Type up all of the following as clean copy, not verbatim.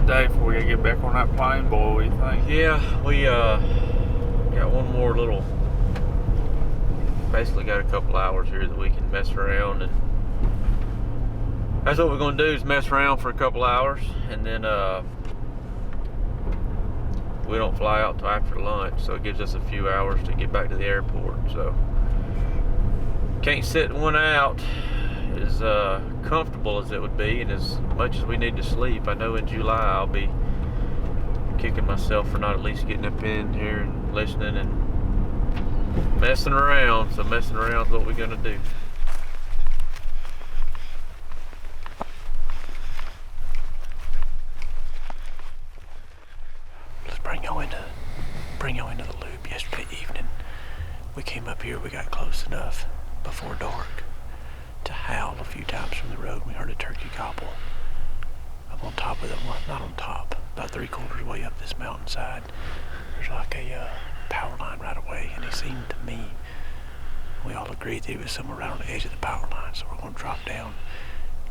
today before we get back on that plane, boy? What do you think? Yeah, we got one more little. Basically, got a couple hours here that we can mess around, and that's what we're gonna do is mess around for a couple hours, and then we don't fly out till after lunch, so it gives us a few hours to get back to the airport. So can't sit one out as comfortable as it would be, and as much as we need to sleep. I know in July I'll be kicking myself for not at least getting up in here and listening and messing around. So messing around is what we're gonna do. Let's bring y'all into the loop. Yesterday evening we came up here, we got close enough before dark to howl a few times from the road. We heard a turkey gobble up on top of the, well, not on top, about 3/4 way up this mountainside. There's like a power line right away, and he seemed to me, we all agreed that he was somewhere right on the edge of the power line, so we're going to drop down,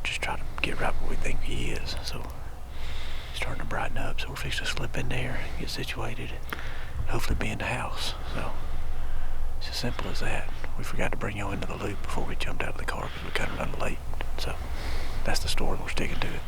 just try to get right where we think he is. So it's starting to brighten up, so we're fixing to slip in there, get situated, hopefully be in the house. So it's as simple as that. We forgot to bring y'all into the loop before we jumped out of the car because we kind of run late. So that's the story, we're sticking to it.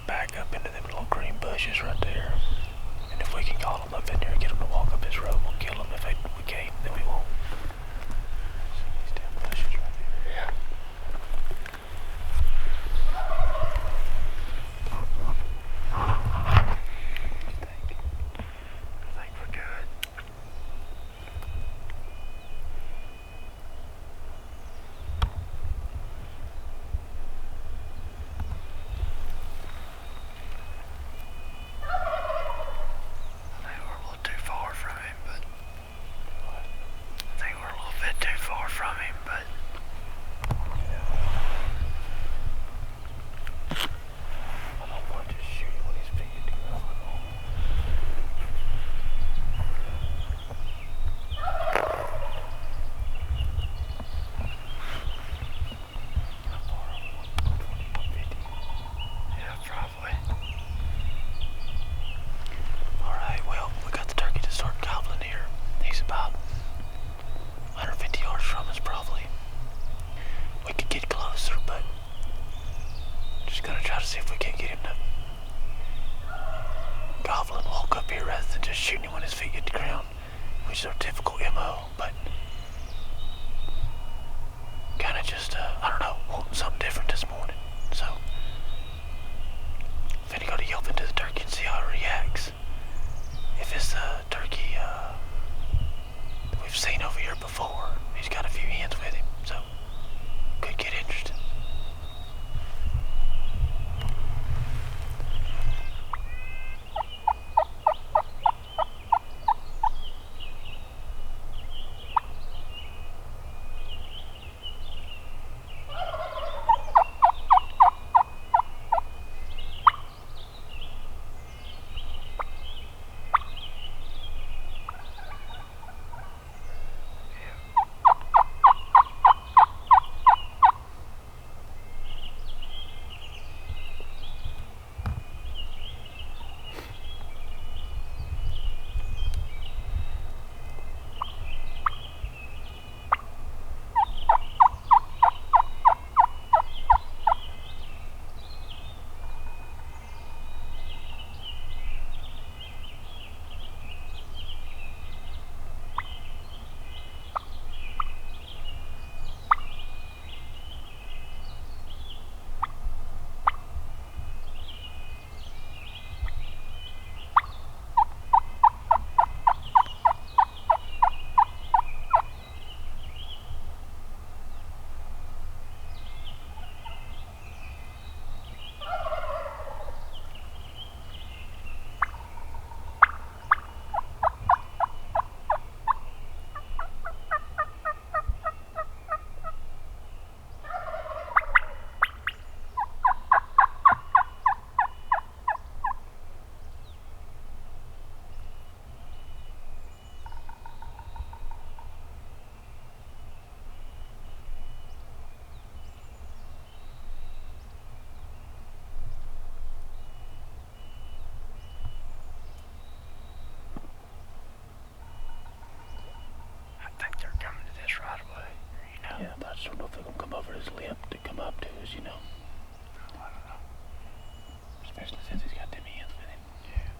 Back up into them little green bushes right there, and if we can call them up in there and get them to walk up this road, we'll kill them. If we can't, then we won't. See these damn bushes right there. Yeah. I think we're good. See if we can get him to gobble and walk up here rather than just shooting him when his feet hit the ground, which is our typical MO, but kind of just, I don't know, wanting something different this morning. So, finna go to yelp into the turkey and see how it reacts. If it's the turkey that we've seen over here before, he's got a few hens with him, so could get interesting. Yeah, but I just don't know if they're gonna come over his lip to come up to us, you know. I don't know. Especially since he's got them hands with him. Yeah.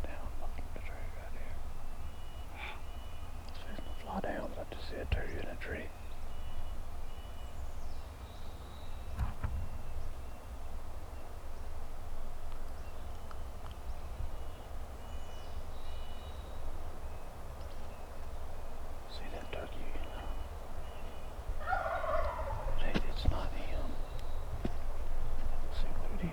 Down, looking at the tree right here. So he's gonna fly down, but I just see a turkey in a tree. See that turkey? Hey, it's not him. Let's see what it is.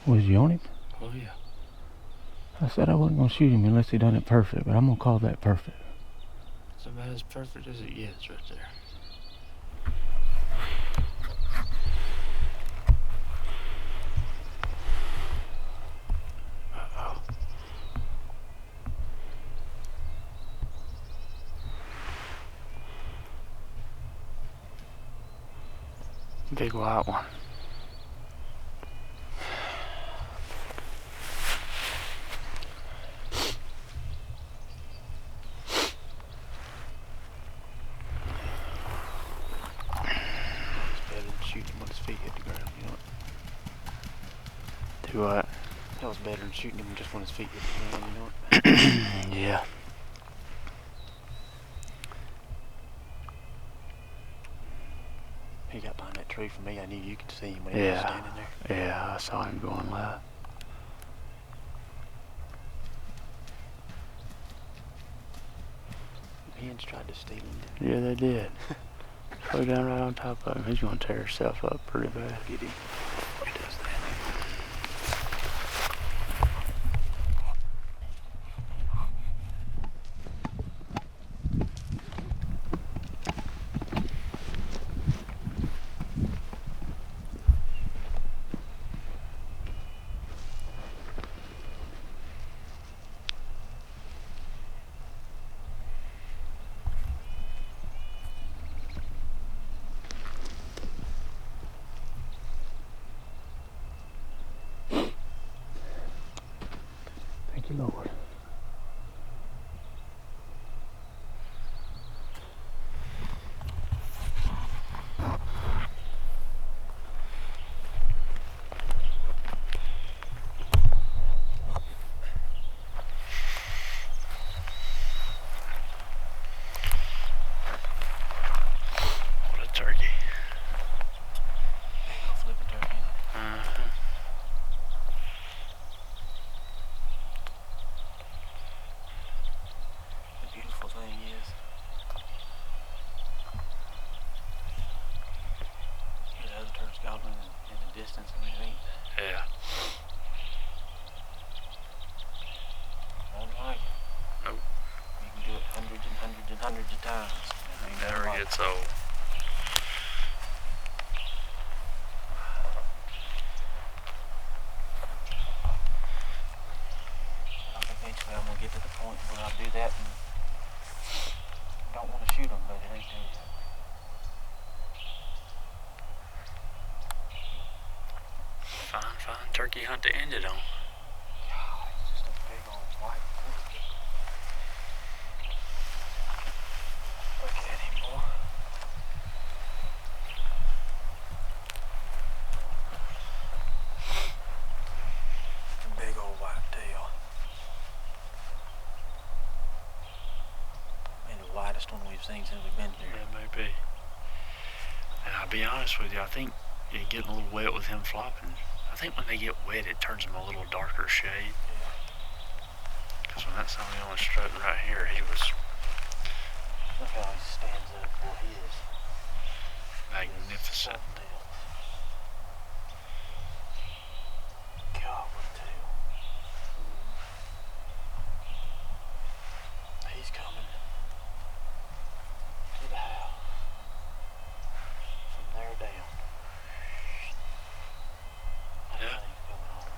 Was you on him? Oh, yeah. I said I wasn't going to shoot him unless he done it perfect, but I'm going to call that perfect. It's about as perfect as it gets right there. Uh-oh. Big white one. Shooting him when his feet hit the ground, you know what? Do what? That was better than shooting him just when his feet hit the ground, you know what? Yeah. He got behind that tree from me. I knew you could see him when he was standing there. Yeah, I saw him going left. Hens tried to steal him. Yeah, they did. Slow down right on top of him. He's gonna tear himself up pretty bad. Get him. He does that. Thank you, Lord. What a turkey. Big old flipping turkey. The beautiful thing is, hear the other turkeys gobbling in the distance. I mean, it ain't. Yeah. Won't like it. Nope. You can do it hundreds and hundreds and hundreds of times. It never gets old. Eventually I'm going to get to the point where I do that and I don't want to shoot them, but it ain't there yet. Fine turkey hunt to end it on. God, it's just a big old white turkey. Look at him, boy. A big old white tail. And the widest one we've seen since we've been here. Yeah, maybe. And I'll be honest with you, I think you're getting a little wet with him flopping. I think when they get wet, it turns them a little darker shade. Because when that Samuel was strutting right here, he was Look how he stands up, boy. He is magnificent. something else. God, what a tail. He's coming to the house from there down. That Yeah. thing's coming home.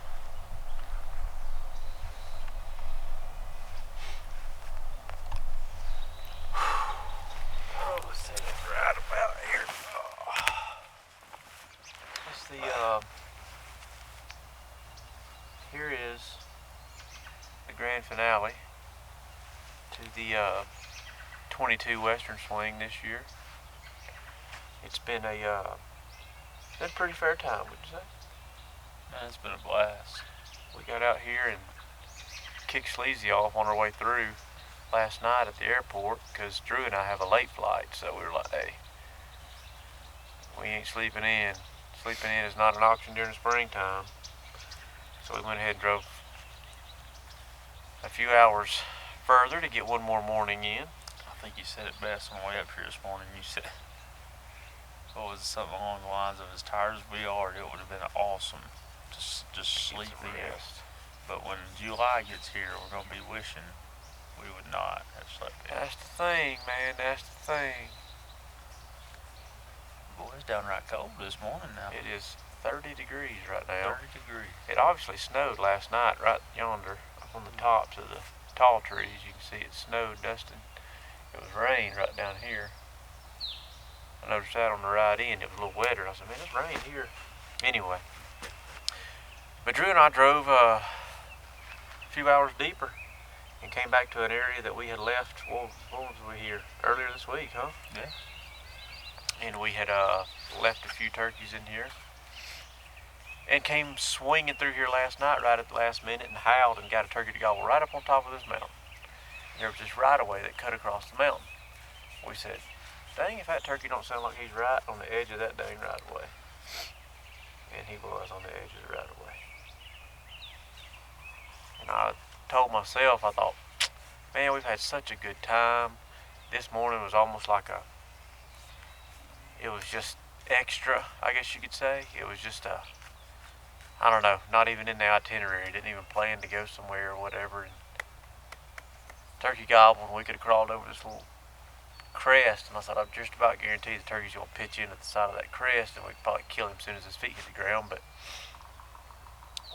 Oh, let's take it right about here. That's the, here is the grand finale to the 22 Western Swing this year. It's been a pretty fair time, would you say? Man, it's been a blast. We got out here and kicked Sleazy off on our way through last night at the airport because Drew and I have a late flight, so we were like, hey, we ain't sleeping in. Sleeping in is not an option during the springtime. So we went ahead and drove a few hours further to get one more morning in. I think you said it best on the way up here this morning. You said, what was it, something along the lines of as tired as we are, it would have been awesome to just sleepy. Rest. But when July gets here, we're gonna be wishing we would not have slept in. That's the thing, man. That's the thing. Boy, it's downright cold this morning now. It is 30 degrees right now. 30 degrees. It obviously snowed last night right yonder up on the tops of the tall trees. You can see it snowed, Dustin. It was rain right down here. I noticed that on the right end. It was a little wetter. I said, man, it's rain here. Anyway. But Drew and I drove a few hours deeper and came back to an area that we had left. What was we here? Earlier this week, huh? Yeah. And we had left a few turkeys in here. And came swinging through here last night right at the last minute and howled and got a turkey to gobble right up on top of this mountain. And there was this right-of-way that cut across the mountain. We said, dang if that turkey don't sound like he's right on the edge of that dang right-of-way. And he was on the edge of the right-of-way. And I told myself, I thought, man, we've had such a good time. This morning was almost like it was just extra, I guess you could say. It was just I don't know, not even in the itinerary. Didn't even plan to go somewhere or whatever. And turkey gobbled, and we could have crawled over this little crest. And I thought, I'm just about guaranteed the turkey's going to pitch into the side of that crest, and we could probably kill him as soon as his feet hit the ground. But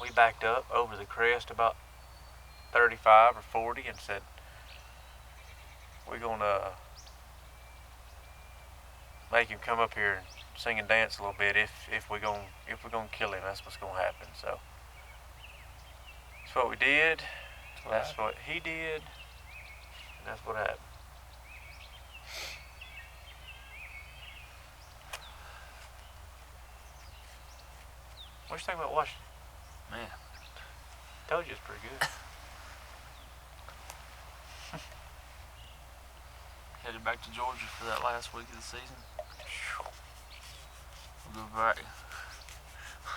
we backed up over the crest about 35 or 40 and said, we're going to make him come up here and sing and dance a little bit if we're gonna kill him. That's what's gonna happen. So that's what we did. That's what he did, and that's what happened. What you think about Washington? Man, Told you it's pretty good. headed back to Georgia for that last week of the season. We'll go back,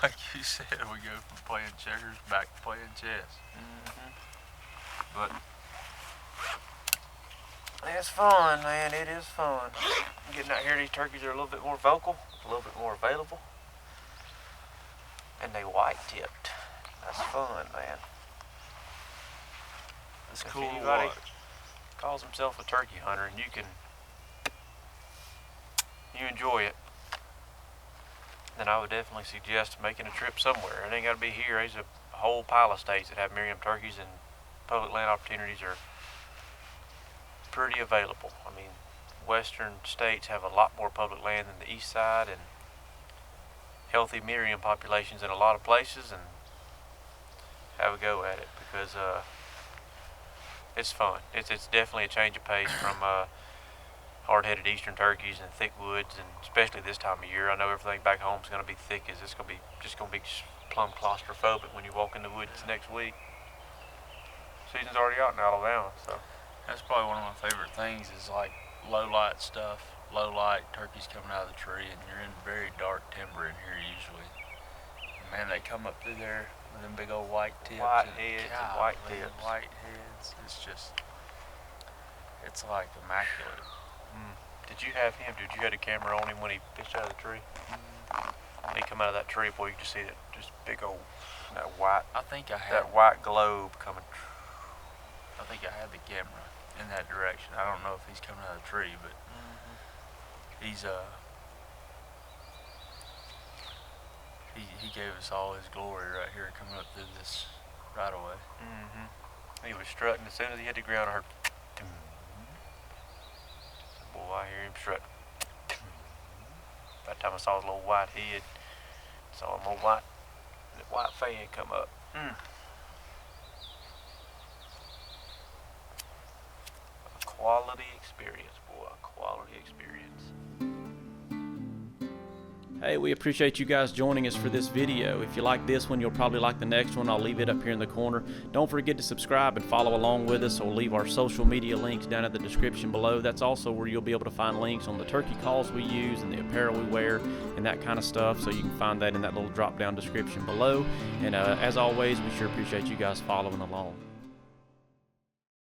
like you said, we go from playing checkers back to playing chess. But It's fun, man. It is fun. Getting out here, these turkeys are a little bit more vocal, a little bit more available, and they white-tipped. That's fun, man. it's If cool to anybody watch. calls himself a turkey hunter and you enjoy it, then I would definitely suggest making a trip somewhere. It ain't got to be here. There's a whole pile of states that have Merriam turkeys, and public land opportunities are pretty available. I mean, western states have a lot more public land than the east side, and healthy Merriam populations in a lot of places, and have a go at it because it's fun. It's definitely a change of pace from hard-headed eastern turkeys and thick woods, and especially this time of year. I know everything back home is going to be thick as it's going to be plumb claustrophobic when you walk in the woods next week. Season's already out in Alabama, so That's probably one of my favorite things is like low light stuff. Low light turkeys coming out of the tree, and you're in very dark timber in here usually. And man, they come up through there with them big old white tips. White heads and white golly, tips. White heads. It's like immaculate. Did you have a camera on him when he pitched out of the tree? When he come out of that tree, boy, you could just see that just big old that white I think I had that white globe coming. I think I had the camera in that direction. I don't know if he's coming out of the tree, but he's he gave us all his glory right here coming up through this right away. He was strutting. As soon as he hit the ground, I heard. Boy, I hear him strutting. By the time I saw his little white head, saw a little white fan come up. A quality experience, boy. A quality experience. Hey, we appreciate you guys joining us for this video. If you like this one, you'll probably like the next one. I'll leave it up here in the corner. Don't forget to subscribe and follow along with us, or leave our social media links down at the description below. That's also where you'll be able to find links on the turkey calls we use and the apparel we wear and that kind of stuff. So you can find that in that little drop down description below. And as always, we sure appreciate you guys following along.